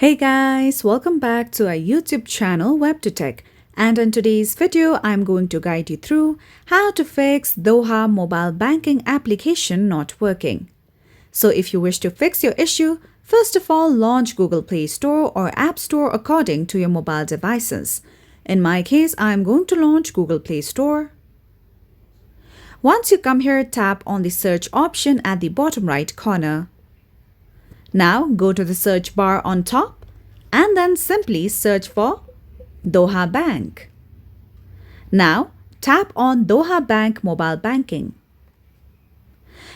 Hey guys, welcome back to our YouTube channel WebToTech, and in today's video I'm going to guide you through how to fix Doha mobile banking application not working. So if you wish to fix your issue, first of all launch Google Play Store or App Store according to your mobile devices. In my case, I'm going to launch Google Play Store. Once you come here, tap on the search option at the bottom right corner. Now go to the search bar on top and then simply search for Doha Bank. Now tap on Doha Bank Mobile Banking.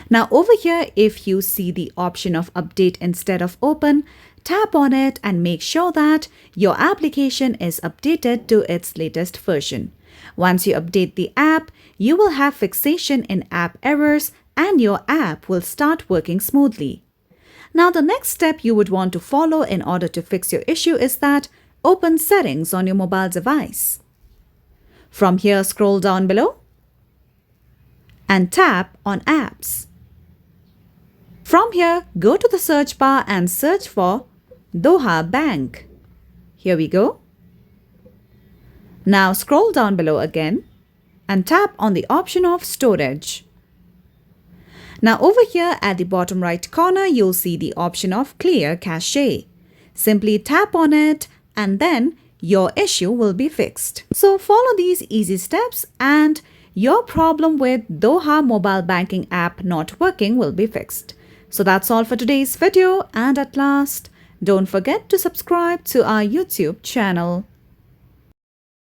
Now over here, if you see the option of update instead of open, tap on it and make sure that your application is updated to its latest version. Once you update the app, you will have fixation in app errors and your app will start working smoothly. Now the next step you would want to follow in order to fix your issue is that open settings on your mobile device. From here, scroll down below and tap on apps. From here, go to the search bar and search for Doha Bank. Here we go. Now scroll down below again and tap on the option of storage. Now over here at the bottom right corner, you'll see the option of Clear Cache. Simply tap on it and then your issue will be fixed. So follow these easy steps and your problem with Doha mobile banking app not working will be fixed. So that's all for today's video, and at last, don't forget to subscribe to our YouTube channel.